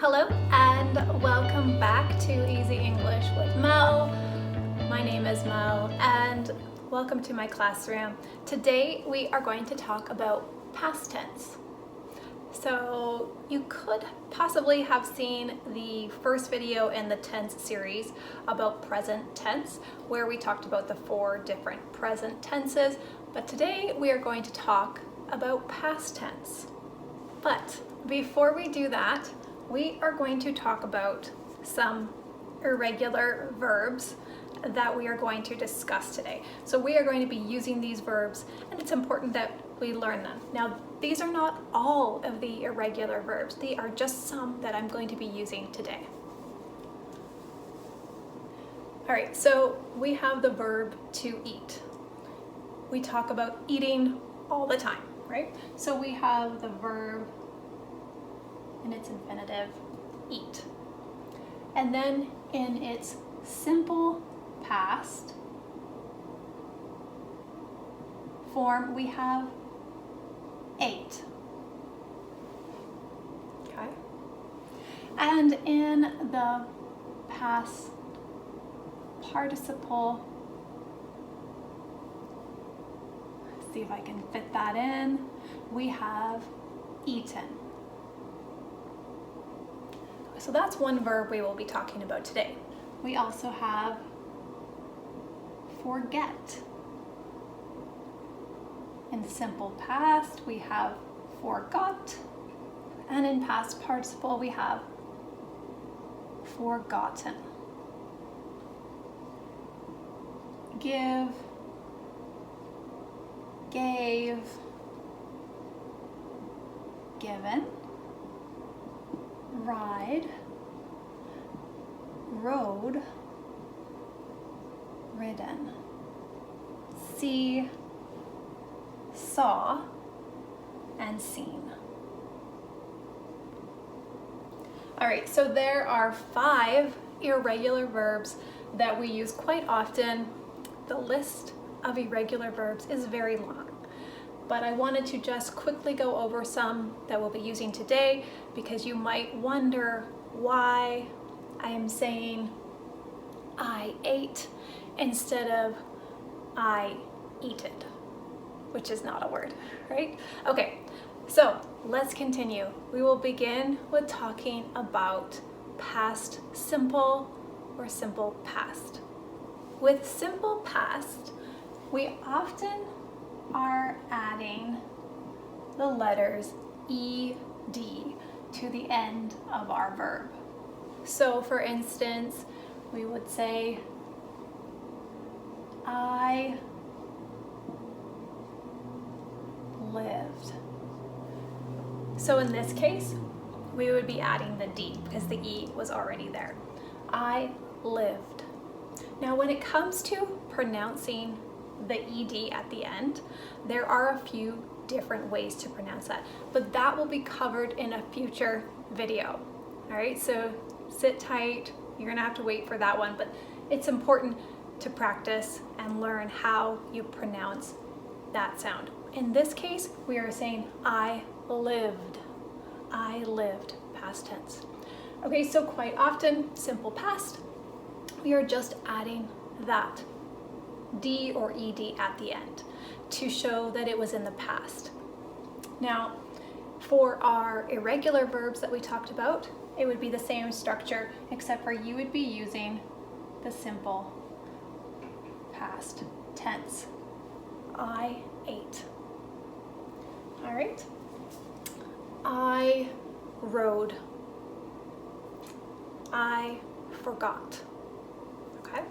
Hello and welcome back to Easy English with Mel. My name is Mel and welcome to my classroom. Today we are going to talk about past tense. So you could possibly have seen the first video in the tense series about present tense, where we talked about the 4 different present tenses, but today we are going to talk about past tense. But before we do that, we are going to talk about some irregular verbs that we are going to discuss today. So we are going to be using these verbs, and it's important that we learn them. Now, these are not all of the irregular verbs. They are just some that I'm going to be using today. All right, so we have the verb to eat. We talk about eating all the time, right? So we have the verb in its infinitive, eat. And then in its simple past form, we have ate. Okay? And in the past participle, let's see if I can fit that in, we have eaten. So that's one verb we will be talking about today. We also have forget. In simple past, we have forgot. And in past participle, we have forgotten. Give, gave, given, ride, rode, ridden, see, saw, and seen. All right, so there are 5 irregular verbs that we use quite often. The list of irregular verbs is very long, but I wanted to just quickly go over some that we'll be using today, because you might wonder why I am saying I ate instead of I eated, which is not a word, right? Okay, so let's continue. We will begin with talking about past simple or simple past. With simple past, we often are adding the letters ed to the end of our verb. So for instance, we would say, I lived. So in this case, we would be adding the D because the E was already there. I lived. Now when it comes to pronouncing the ED at the end, there are a few different ways to pronounce that, but that will be covered in a future video. All right, so sit tight. You're gonna have to wait for that one, but it's important to practice and learn how you pronounce that sound. In this case, we are saying I lived. I lived, past tense. Okay, so quite often, simple past, we are just adding that D or ED at the end to show that it was in the past. Now, for our irregular verbs that we talked about, it would be the same structure, except for you would be using the simple past tense. I ate. All right. I rode. I forgot. Okay.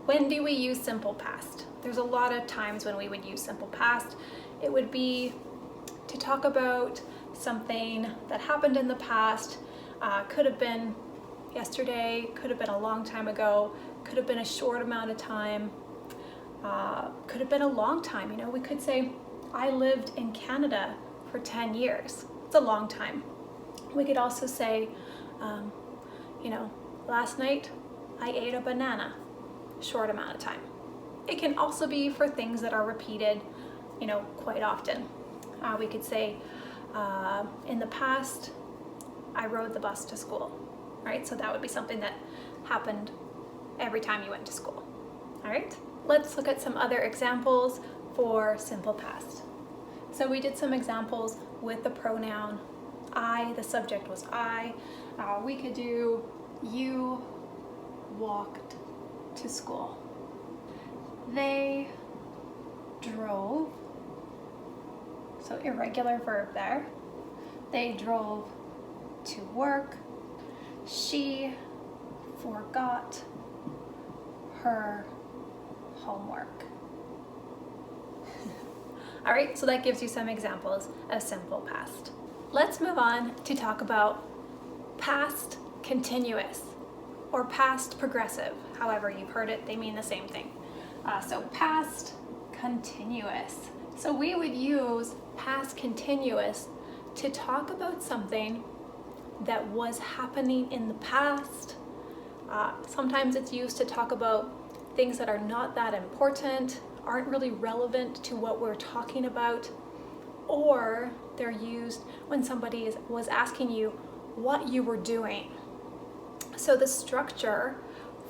When do we use simple past? There's a lot of times when we would use simple past. It would be to talk about something that happened in the past. Could have been yesterday, could have been a long time ago, could have been a short amount of time, could have been a long time. You know, we could say, I lived in Canada for 10 years. It's a long time. We could also say, you know, last night I ate a banana, short amount of time. It can also be for things that are repeated, you know, quite often. We could say, in the past, I rode the bus to school, right? So that would be something that happened every time you went to school, all right? Let's look at some other examples for simple past. So we did some examples with the pronoun I, the subject was I. We could do you walked to school. They drove, so irregular verb there. They drove to work. She forgot her homework. All right, so that gives you some examples of simple past. Let's move on to talk about past continuous or past progressive. However you've heard it, they mean the same thing. So past continuous. So we would use past continuous to talk about something that was happening in the past. Sometimes it's used to talk about things that are not that important, aren't really relevant to what we're talking about, or they're used when somebody was asking you what you were doing. So the structure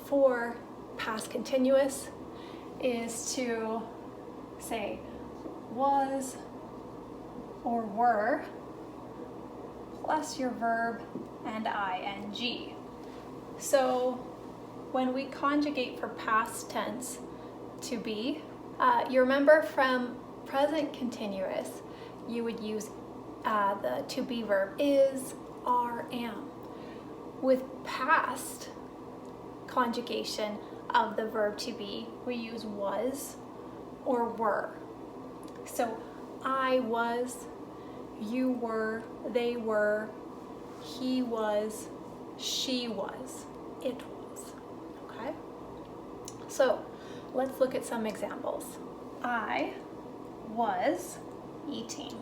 for past continuous is to say was or were plus your verb and ing. So when we conjugate for past tense to be, you remember from present continuous, you would use the to be verb is, are, am. With past conjugation of the verb to be, we use was or were. So I was, you were, they were, he was, she was, it was. Okay? So let's look at some examples. I was eating.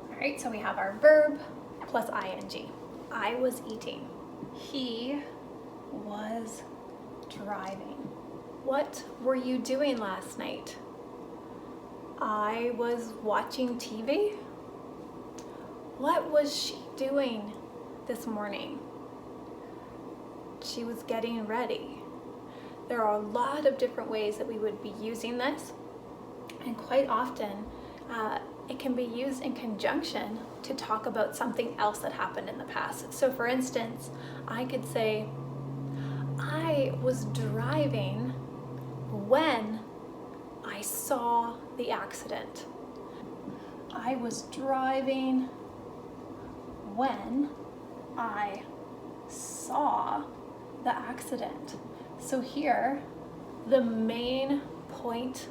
All right, so we have our verb plus ing. I was eating. He was driving. What were you doing last night? I was watching TV. What was she doing this morning? She was getting ready. There are a lot of different ways that we would be using this, and quite often it can be used in conjunction to talk about something else that happened in the past. So for instance, I could say, I was driving when I saw the accident. I was driving when I saw the accident. So here, the main point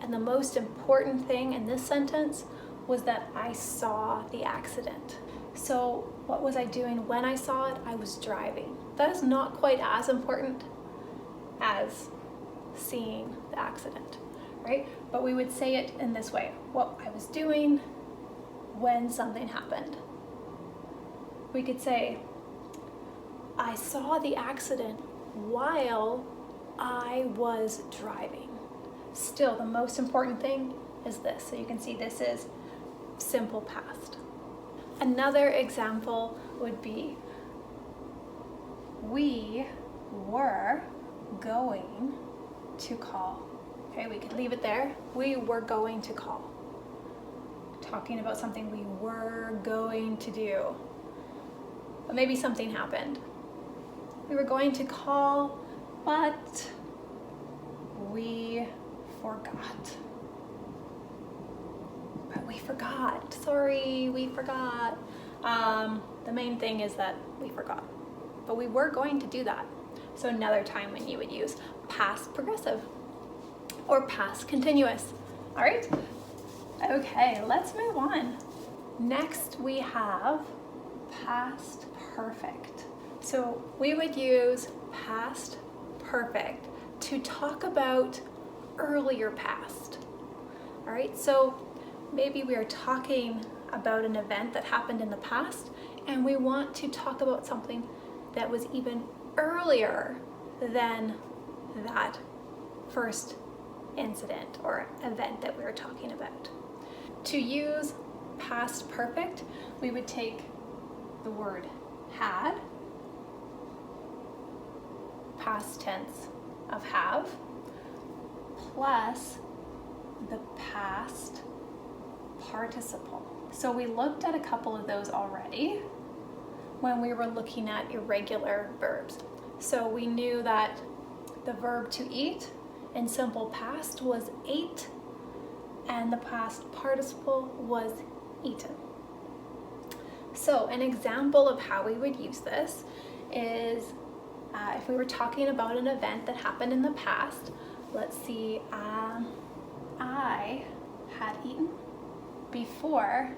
and the most important thing in this sentence was that I saw the accident. So what was I doing when I saw it? I was driving. That is not quite as important as seeing the accident, right? But we would say it in this way: what I was doing when something happened. We could say, I saw the accident while I was driving. Still, the most important thing is this. So you can see this is simple past. Another example would be, we were going to call. Okay, we could leave it there. We were going to call. Talking about something we were going to do. But maybe something happened. We were going to call, but we forgot. But we forgot. Sorry, we forgot. The main thing is that we forgot. But we were going to do that. So another time when you would use past progressive or past continuous. All right? Okay, let's move on. Next we have past perfect. So we would use past perfect to talk about earlier past. All right, so maybe we are talking about an event that happened in the past and we want to talk about something that was even earlier than that first incident or event that we were talking about. To use past perfect, we would take the word had, past tense of have, plus the past participle. So we looked at a couple of those already when we were looking at irregular verbs. So we knew that the verb to eat in simple past was ate, and the past participle was eaten. So an example of how we would use this is if we were talking about an event that happened in the past. Let's see, I had eaten before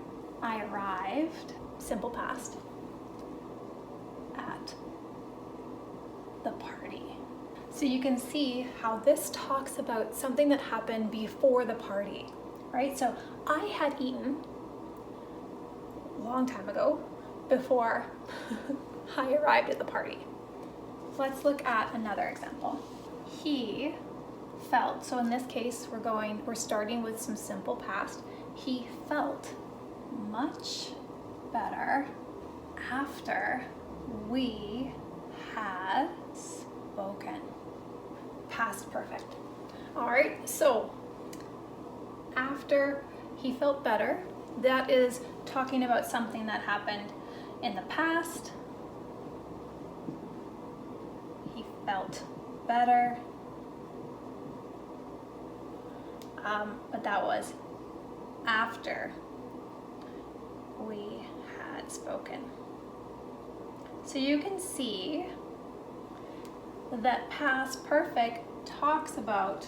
I arrived, simple past, at the party. So you can see how this talks about something that happened before the party, right? So I had eaten a long time ago before I arrived at the party. Let's look at another example. He felt, so in this case we're starting with some simple past. He felt much better after we had spoken. Past perfect. All right, so after he felt better, that is talking about something that happened in the past. He felt better, but that was after we had spoken. So you can see that past perfect talks about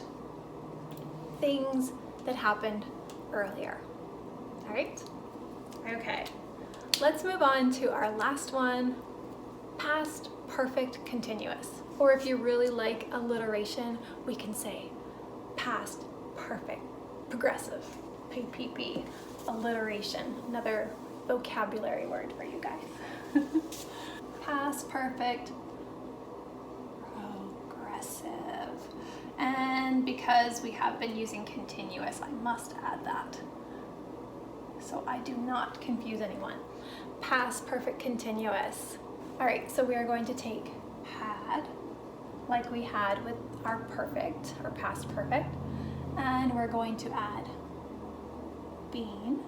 things that happened earlier. All right? Okay. Let's move on to our last one, past perfect continuous. Or if you really like alliteration, we can say past perfect progressive, PPP, alliteration, another vocabulary word for you guys. Past perfect progressive. And because we have been using continuous, I must add that, so I do not confuse anyone. Past perfect continuous. All right, so we are going to take had, like we had with our perfect, our past perfect, and we're going to add been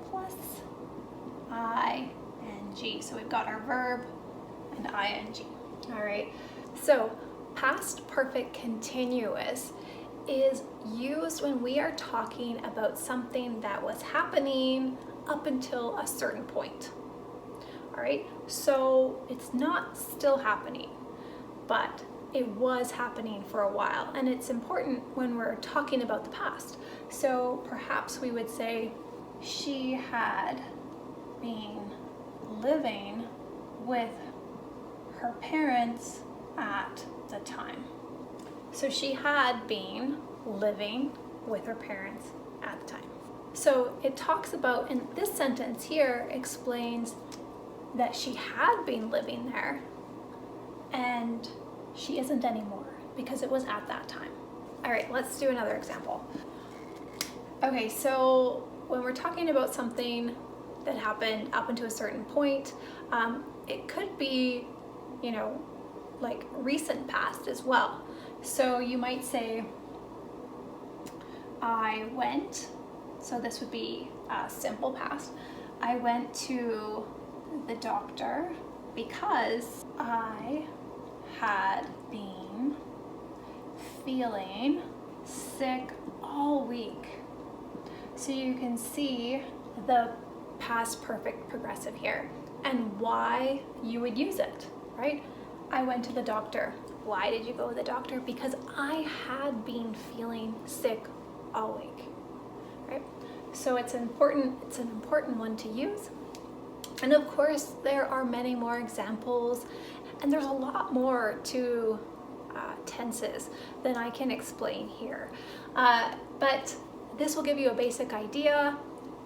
plus ing. So we've got our verb and ing. All right, so past perfect continuous is used when we are talking about something that was happening up until a certain point. All right, so it's not still happening, but it was happening for a while, and it's important when we're talking about the past. So perhaps we would say she had been living with her parents at the time. So she had been living with her parents at the time. So it talks about, in this sentence here, explains that she had been living there and she isn't anymore because it was at that time. All right, let's do another example. Okay, so when we're talking about something that happened up until a certain point, it could be, like recent past as well. So you might say, I went, so this would be simple past. I went to the doctor because I had been feeling sick all week. So you can see the past perfect progressive here and why you would use it, right? I went to the doctor. Why did you go to the doctor? Because I had been feeling sick all week, right? So it's an important one to use. And of course, there are many more examples, and there's a lot more to tenses than I can explain here. But this will give you a basic idea,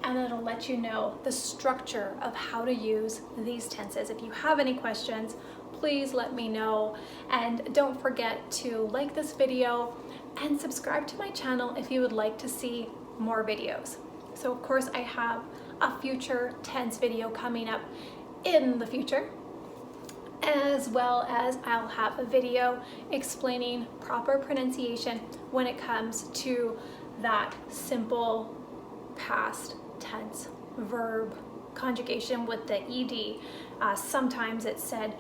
and it'll let you know the structure of how to use these tenses. If you have any questions, please let me know. And don't forget to like this video and subscribe to my channel if you would like to see more videos. So of course I have a future tense video coming up in the future. as well as I'll have a video explaining proper pronunciation when it comes to that simple past tense verb conjugation with the ed. Sometimes it's said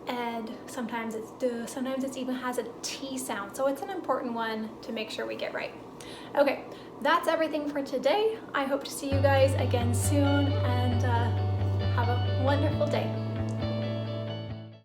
ed, sometimes it's duh, sometimes it even has a T sound. So it's an important one to make sure we get right. Okay, that's everything for today. I hope to see you guys again soon, and have a wonderful day.